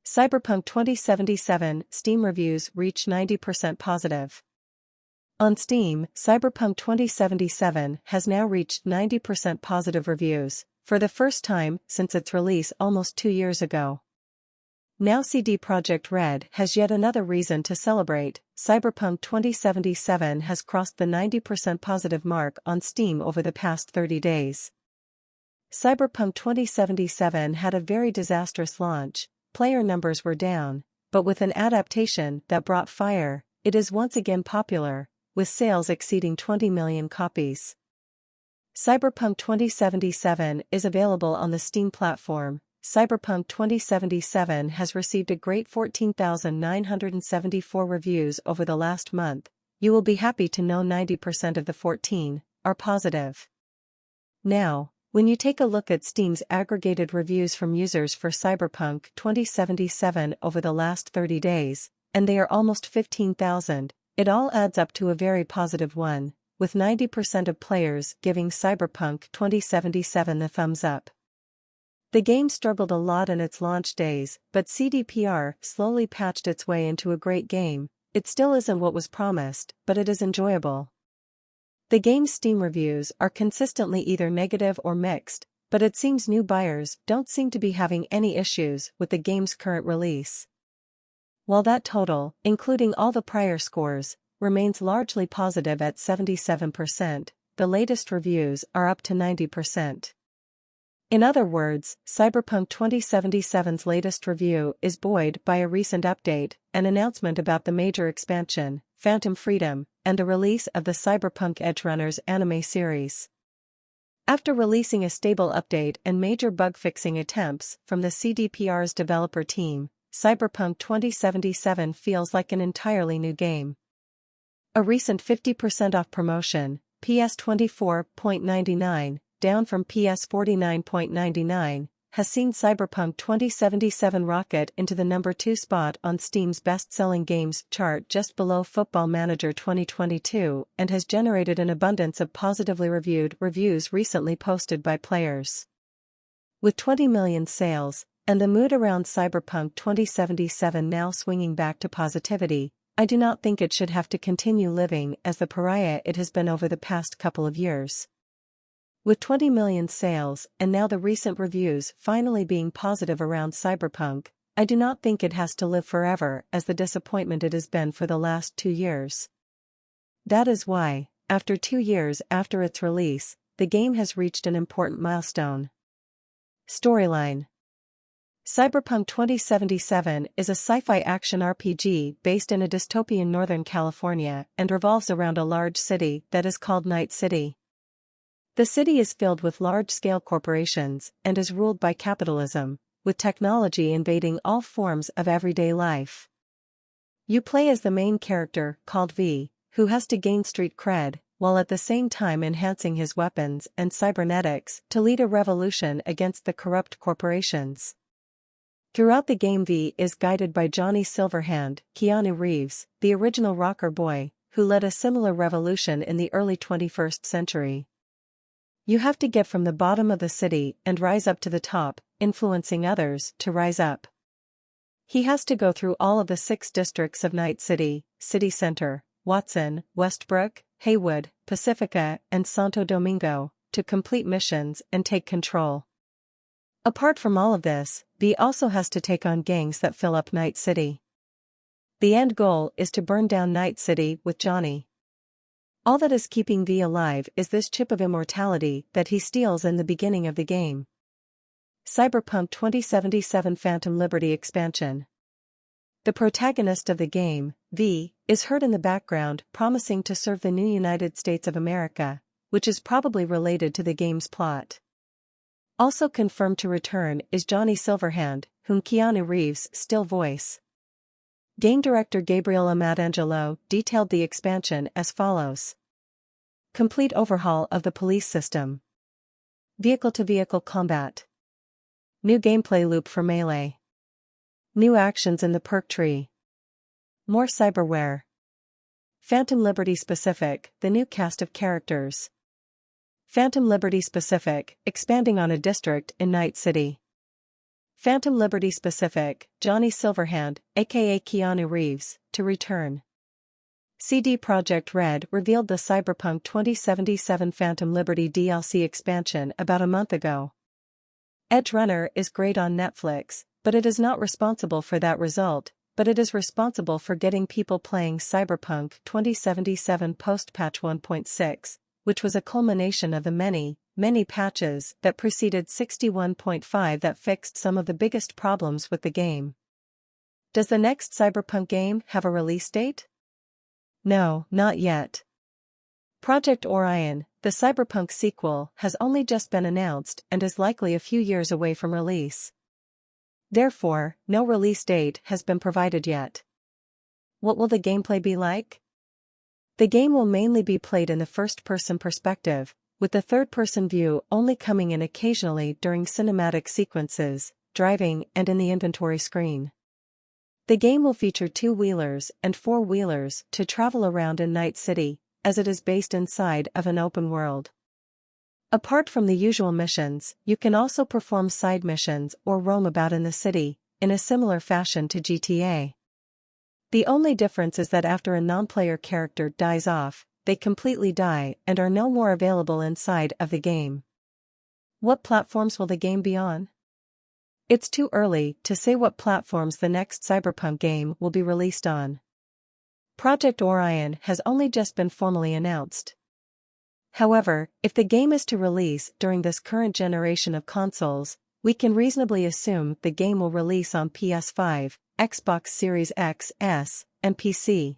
Cyberpunk 2077 Steam reviews reach 90% positive. On Steam, Cyberpunk 2077 has now reached 90% positive reviews, for the first time since its release almost 2 years ago. Now CD Projekt RED has yet another reason to celebrate. Cyberpunk 2077 has crossed the 90% positive mark on Steam over the past 30 days. Cyberpunk 2077 had a very disastrous launch. Player numbers were down, but with an adaptation that brought fire, it is once again popular, with sales exceeding 20 million copies. Cyberpunk 2077 is available on the Steam platform. Cyberpunk 2077 has received a great 14,974 reviews over the last month. You will be happy to know 90% of the 14 are positive. Now, when you take a look at Steam's aggregated reviews from users for Cyberpunk 2077 over the last 30 days, and they are almost 15,000, it all adds up to a very positive one, with 90% of players giving Cyberpunk 2077 the thumbs up. The game struggled a lot in its launch days, but CDPR slowly patched its way into a great game. It still isn't what was promised, but it is enjoyable. The game's Steam reviews are consistently either negative or mixed, but it seems new buyers don't seem to be having any issues with the game's current release. While that total, including all the prior scores, remains largely positive at 77%, the latest reviews are up to 90%. In other words, Cyberpunk 2077's latest review is buoyed by a recent update, an announcement about the major expansion, Phantom Freedom, and the release of the Cyberpunk Edgerunners anime series. After releasing a stable update and major bug-fixing attempts from the CDPR's developer team, Cyberpunk 2077 feels like an entirely new game. A recent 50% off promotion, PS 24.99, down from PS 49.99, has seen Cyberpunk 2077 rocket into the number 2 spot on Steam's best-selling games chart just below Football Manager 2022 and has generated an abundance of positively reviewed reviews recently posted by players. With 20 million sales, and the mood around Cyberpunk 2077 now swinging back to positivity, I do not think it should have to continue living as the pariah it has been over the past couple of years. With 20 million sales and now the recent reviews finally being positive around Cyberpunk, I do not think it has to live forever as the disappointment it has been for the last 2 years. That is why, after 2 years after its release, the game has reached an important milestone. Storyline. Cyberpunk 2077 is a sci-fi action RPG based in a dystopian Northern California and revolves around a large city that is called Night City. The city is filled with large-scale corporations and is ruled by capitalism, with technology invading all forms of everyday life. You play as the main character, called V, who has to gain street cred, while at the same time enhancing his weapons and cybernetics to lead a revolution against the corrupt corporations. Throughout the game, V is guided by Johnny Silverhand, Keanu Reeves, the original rocker boy, who led a similar revolution in the early 21st century. You have to get from the bottom of the city and rise up to the top, influencing others to rise up. He has to go through all of the 6 districts of Night City, City Center, Watson, Westbrook, Haywood, Pacifica, and Santo Domingo, to complete missions and take control. Apart from all of this, V also has to take on gangs that fill up Night City. The end goal is to burn down Night City with Johnny. All that is keeping V alive is this chip of immortality that he steals in the beginning of the game. Cyberpunk 2077 Phantom Liberty Expansion. The protagonist of the game, V, is heard in the background promising to serve the new United States of America, which is probably related to the game's plot. Also confirmed to return is Johnny Silverhand, whom Keanu Reeves still voice. Game director Gabriel Amadangelo detailed the expansion as follows. Complete overhaul of the police system. Vehicle-to-vehicle combat. New gameplay loop for Melee. New actions in the perk tree. More cyberware. Phantom Liberty specific, the new cast of characters. Phantom Liberty specific, expanding on a district in Night City. Phantom Liberty specific, Johnny Silverhand, aka Keanu Reeves, to return. CD Projekt RED revealed the Cyberpunk 2077 Phantom Liberty DLC expansion about a month ago. Edgerunner is great on Netflix, but it is not responsible for that result, but it is responsible for getting people playing Cyberpunk 2077 post-patch 1.6, which was a culmination of the many patches that preceded 61.5 that fixed some of the biggest problems with the game. Does the next Cyberpunk game have a release date? No, not yet. Project Orion, the Cyberpunk sequel, has only just been announced and is likely a few years away from release. Therefore, no release date has been provided yet. What will the gameplay be like? The game will mainly be played in the first-person perspective, with the third-person view only coming in occasionally during cinematic sequences, driving, and in the inventory screen. The game will feature two-wheelers and four-wheelers to travel around in Night City, as it is based inside of an open world. Apart from the usual missions, you can also perform side missions or roam about in the city, in a similar fashion to GTA. The only difference is that after a non-player character dies off, they completely die and are no more available inside of the game. What platforms will the game be on? It's too early to say what platforms the next Cyberpunk game will be released on. Project Orion has only just been formally announced. However, if the game is to release during this current generation of consoles, we can reasonably assume the game will release on PS5, Xbox Series X, S, and PC.